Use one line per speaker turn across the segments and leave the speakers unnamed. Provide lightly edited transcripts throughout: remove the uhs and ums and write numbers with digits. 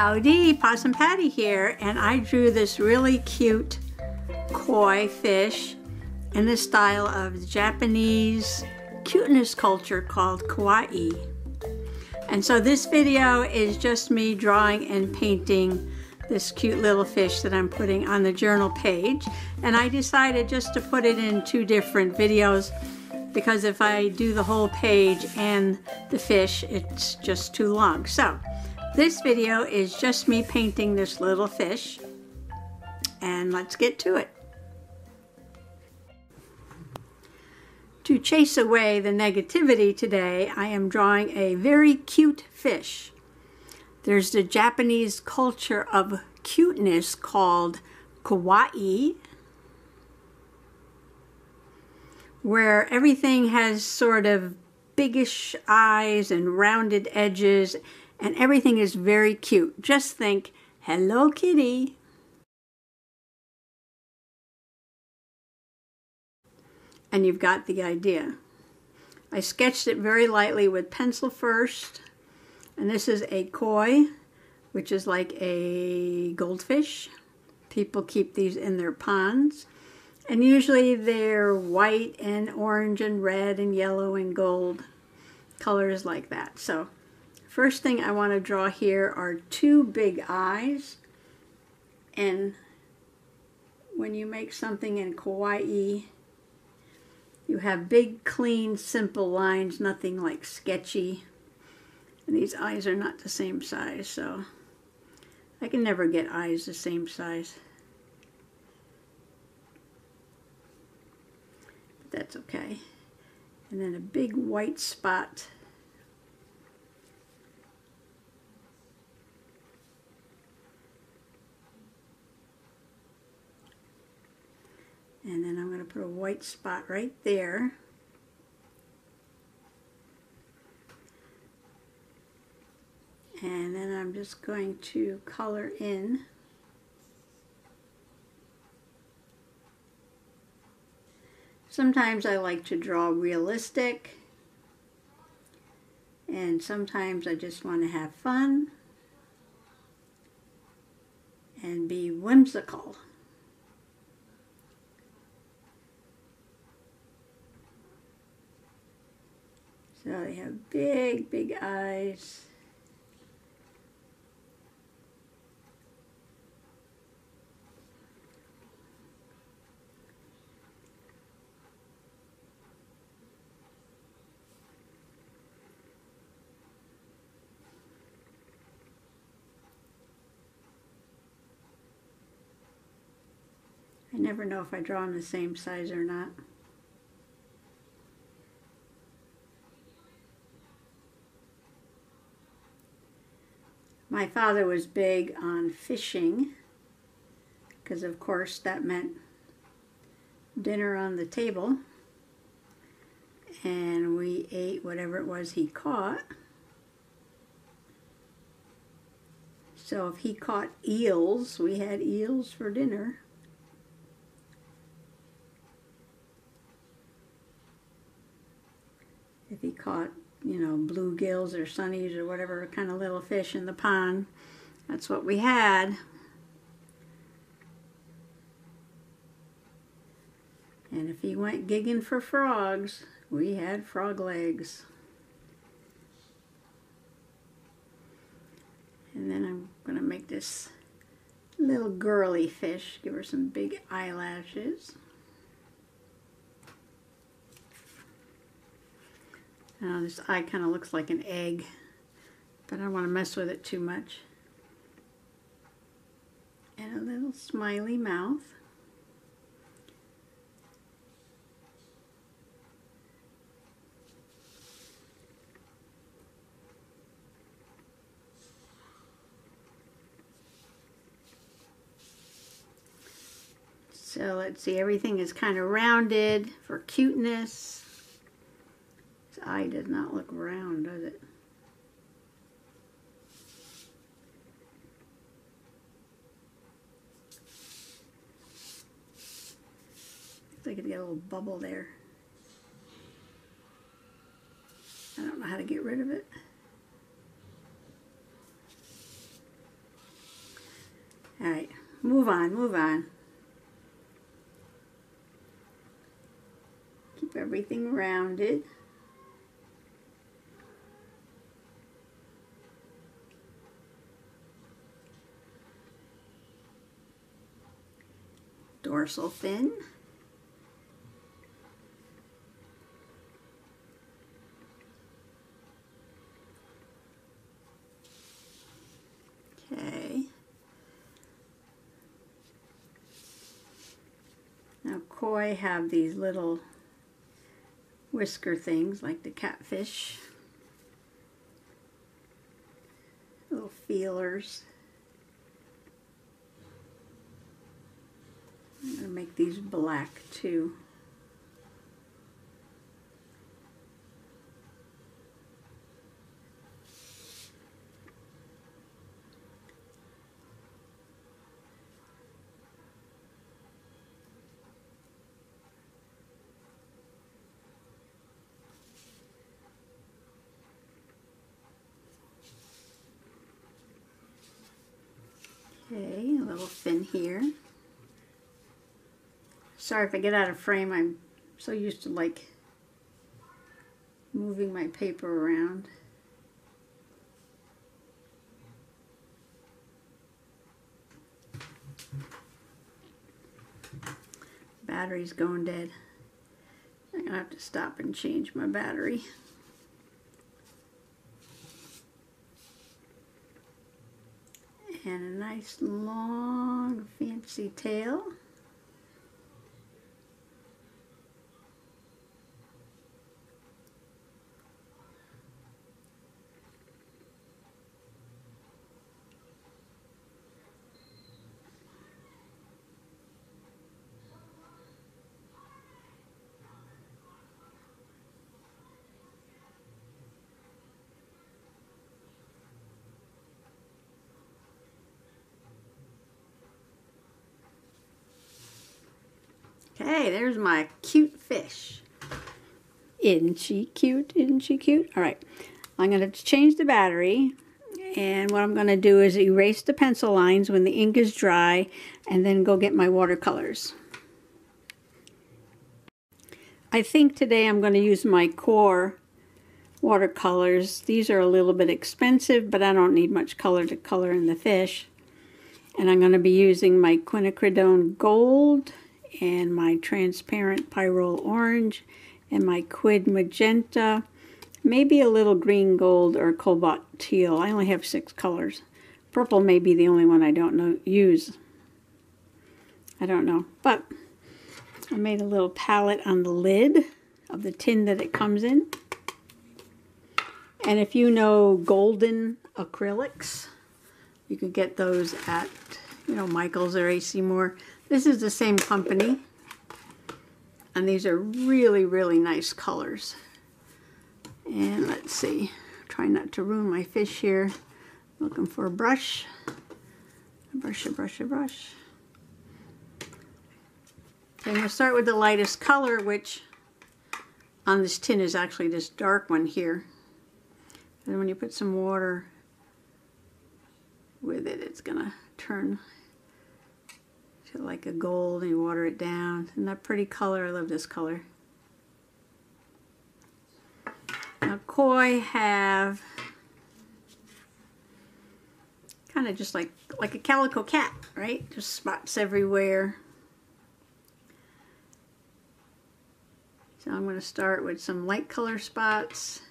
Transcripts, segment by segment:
Howdy, Possum Patty here, and I drew this really cute koi fish in the style of Japanese cuteness culture called Kawaii. And so this video is just me drawing and painting this cute little fish that I'm putting on the journal page. And I decided just to put it in two different videos because if I do the whole page and the fish, it's just too long. So this video is just me painting this little fish, and let's get to it. To chase away the negativity today, I am drawing a very cute fish. There's the Japanese culture of cuteness called Kawaii, where everything has sort of biggish eyes and rounded edges, and everything is very cute. Just think, Hello Kitty. And you've got the idea. I sketched it very lightly with pencil first, and this is a koi, which is like a goldfish. People keep these in their ponds, and usually they're white and orange and red and yellow and gold, colors like that. So first thing I want to draw here are two big eyes, and when you make something in Kawaii, you have big, clean, simple lines, nothing like sketchy. And these eyes are not the same size, so I can never get eyes the same size. But that's okay. And then a big white spot. And then I'm going to put a white spot right there. And then I'm just going to color in sometimes I like to draw realistic, and sometimes I just want to have fun and be whimsical. So they have big, big eyes. I never know if I draw them the same size or not. My father was big on fishing because, of course, that meant dinner on the table, and we ate whatever it was he caught. So if he caught eels, we had eels for dinner. If he caught, you know, bluegills or sunnies or whatever kind of little fish in the pond, that's what we had. And if he went gigging for frogs, we had frog legs. And then I'm going to make this little girly fish, give her some big eyelashes. Now this eye kind of looks like an egg, but I don't want to mess with it too much. And a little smiley mouth. So let's see, everything is kind of rounded for cuteness. This eye does not look round, does it? Looks like it's got a little bubble there. I don't know how to get rid of it. Move on, move on. Keep everything rounded. Dorsal fin. Okay. Now koi have these little whisker things like the catfish. Little feelers. I'm going to make these black too. Okay, a little fin here. Sorry if I get out of frame, I'm so used to like moving my paper around. Battery's going dead. I'm gonna have to stop and change my battery. And a nice long fancy tail. Okay, there's my cute fish. Isn't she cute? Isn't she cute? All right, I'm going to change the battery. And what I'm going to do is erase the pencil lines when the ink is dry and then go get my watercolors. I think today I'm going to use my core watercolors. These are a little bit expensive, but I don't need much color to color in the fish. And I'm going to be using my quinacridone gold and my transparent pyrrole orange and my quid magenta, maybe a little green gold or cobalt teal. I only have 6 colors. Purple may be the only one I don't use. I don't know, but I made a little palette on the lid of the tin that it comes in. And if you know golden acrylics, you could get those at, Michael's or AC Moore. This is the same company, and these are really, really nice colors. And let's see, try not to ruin my fish here. Looking for a brush, a brush. Okay, I'm going to start with the lightest color, which on this tin is actually this dark one here. And when you put some water with it, it's going to turn to like a gold, and you water it down. Isn't that pretty color? I love this color. Now koi have kind of just like a calico cat, right? Just spots everywhere. So I'm going to start with some light color spots.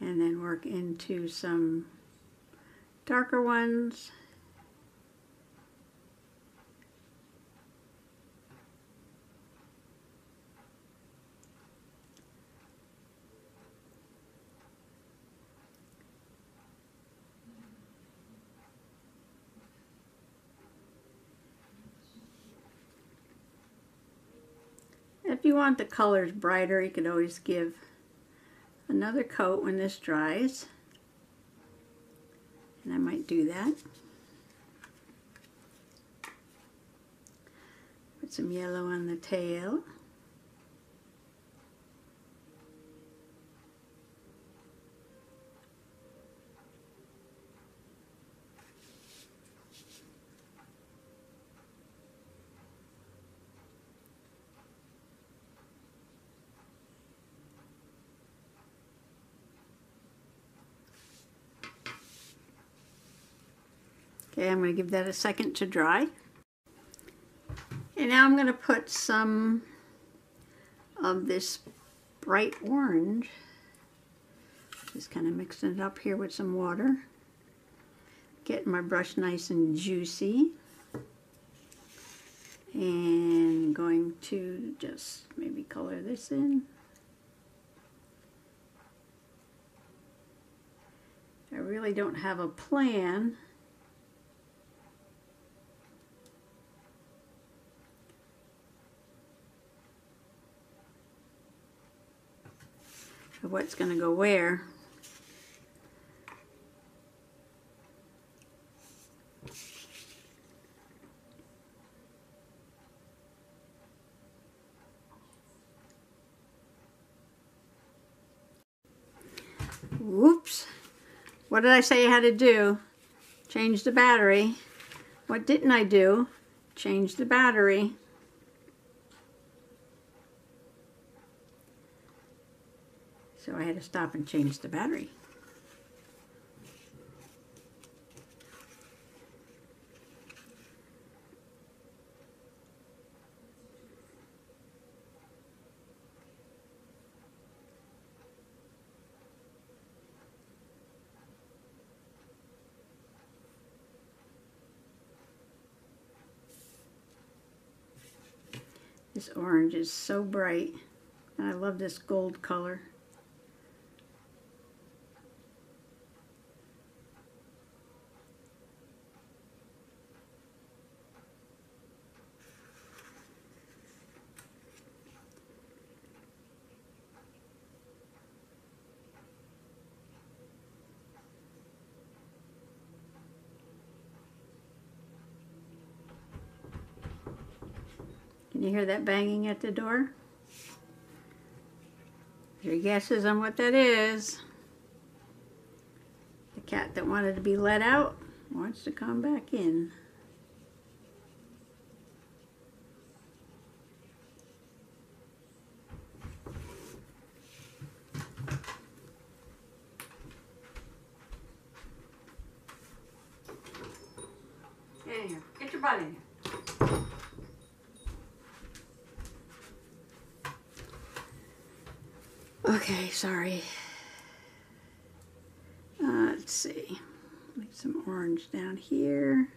And then work into some darker ones. If you want the colors brighter, you could always give another coat when this dries. And I might do that. Put some yellow on the tail. Okay, I'm going to give that a second to dry. And now I'm going to put some of this bright orange. Just kind of mixing it up here with some water. Getting my brush nice and juicy. And going to just maybe color this in. I really don't have a plan. Of what's going to go where. Whoops. What did I say I had to do? Change the battery. What didn't I do? Change the battery. So I had to stop and change the battery. This orange is so bright, and I love this gold color. Can you hear that banging at the door? Your guesses on what that is. The cat that wanted to be let out wants to come back in. Get in here. Get your butt in here. Okay, sorry. Let's see. Make some orange down here.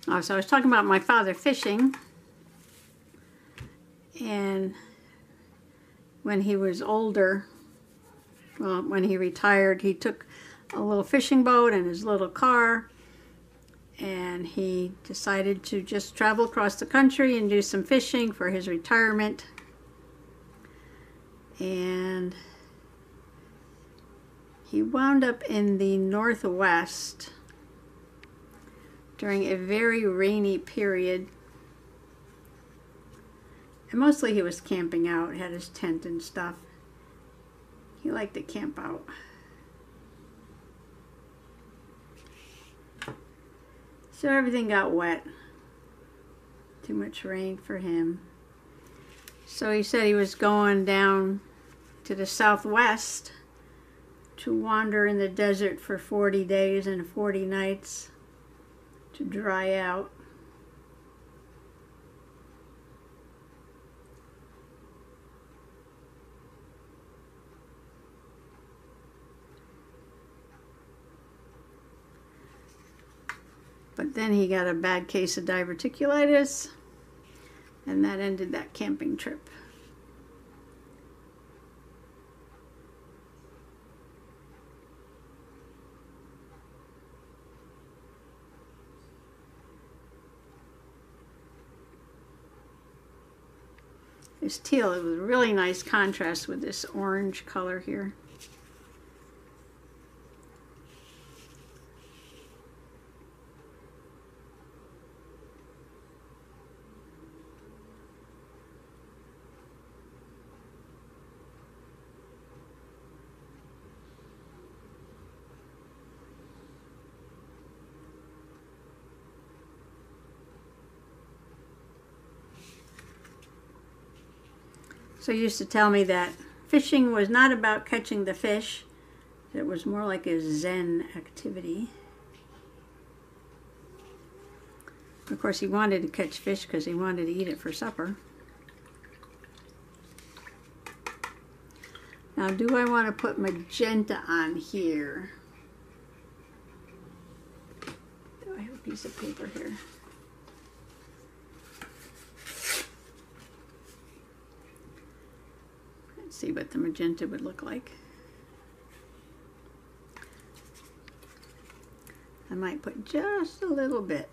Oh, so I was talking about my father fishing, and when he was older, well, when he retired, he took a little fishing boat and his little car, and he decided to just travel across the country and do some fishing for his retirement. And he wound up in the Northwest during a very rainy period. And mostly he was camping out, had his tent and stuff. He liked to camp out. So everything got wet. Too much rain for him. So he said he was going down to the Southwest to wander in the desert for 40 days and 40 nights to dry out. But then he got a bad case of diverticulitis, and that ended that camping trip. This teal, it was a really nice contrast with this orange color here. So he used to tell me that fishing was not about catching the fish. It was more like a Zen activity. Of course, he wanted to catch fish because he wanted to eat it for supper. Now, do I want to put magenta on here? Do I have a piece of paper here? Let's see what the magenta would look like. I might put just a little bit.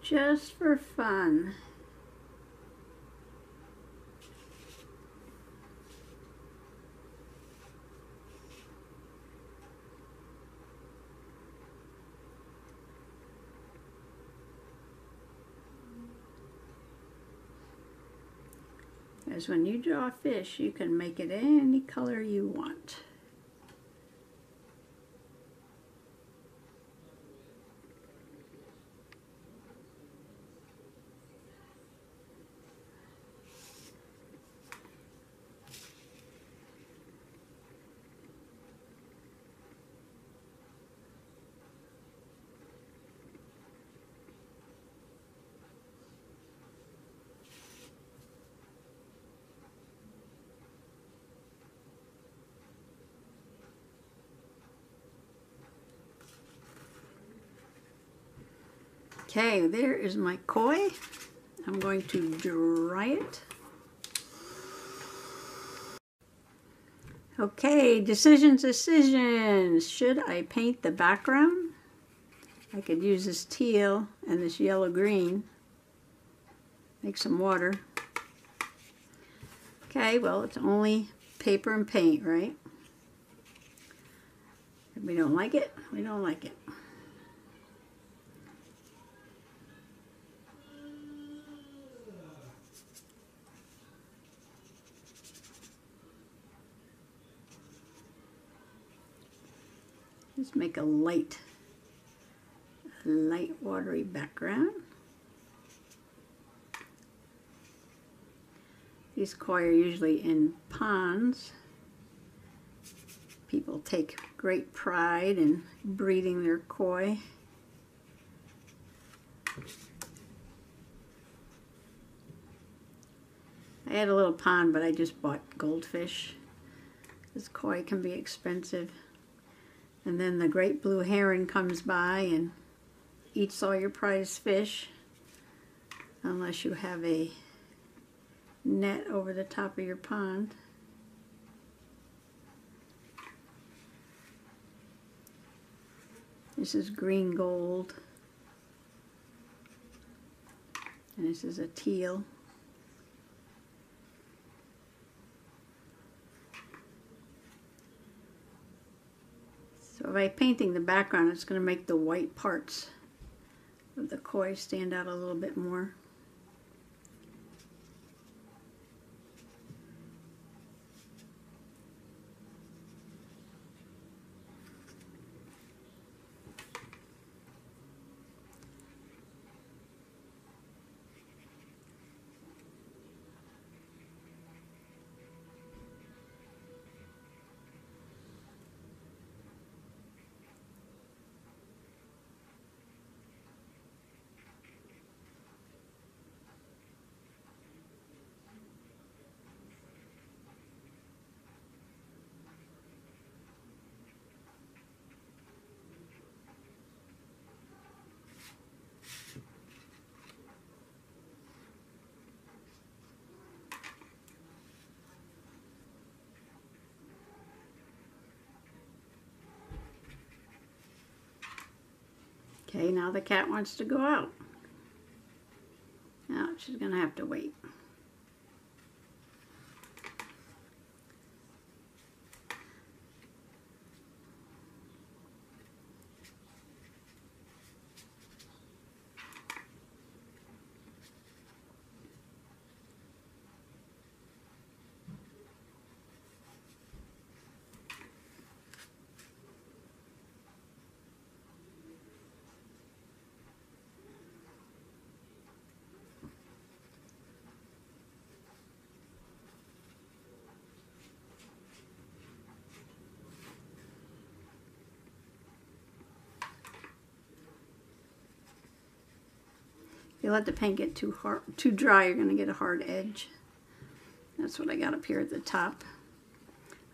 Just for fun. Because when you draw a fish, you can make it any color you want. Okay, there is my koi. I'm going to dry it. Okay, decisions. Should I paint the background? I could use this teal and this yellow-green. Make some water. Okay, well, it's only paper and paint, right? If we don't like it, we don't like it. Just make a light watery background. These koi are usually in ponds. People take great pride in breeding their koi. I had a little pond, but I just bought goldfish. This koi can be expensive. And then the great blue heron comes by and eats all your prize fish, unless you have a net over the top of your pond. This is green gold, and this is a teal. So by painting the background, it's going to make the white parts of the koi stand out a little bit more. Okay, now the cat wants to go out. Now she's going to have to wait. If you let the paint get too dry, you're going to get a hard edge. That's what I got up here at the top.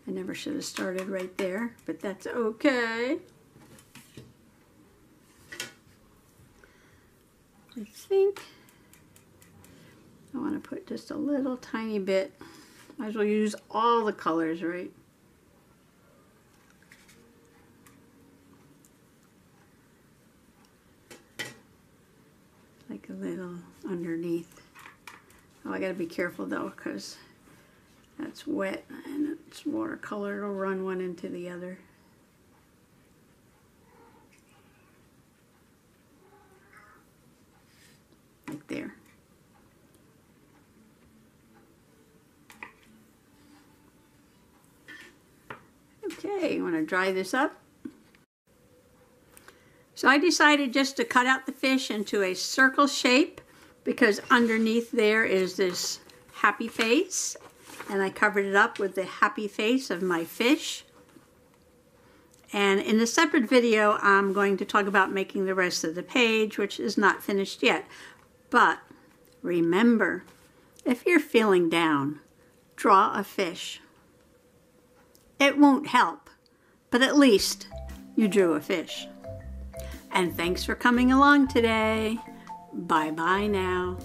I never should have started right there, but that's okay. I think I want to put just a little tiny bit. Might as well use all the colors, right? Like a little underneath. Oh, I gotta be careful though, because that's wet and it's watercolor. It'll run one into the other. Like there. Okay, you want to dry this up? So I decided just to cut out the fish into a circle shape because underneath there is this happy face, and I covered it up with the happy face of my fish. And in a separate video, I'm going to talk about making the rest of the page, which is not finished yet. But remember, if you're feeling down, draw a fish. It won't help, but at least you drew a fish. And thanks for coming along today. Bye-bye now.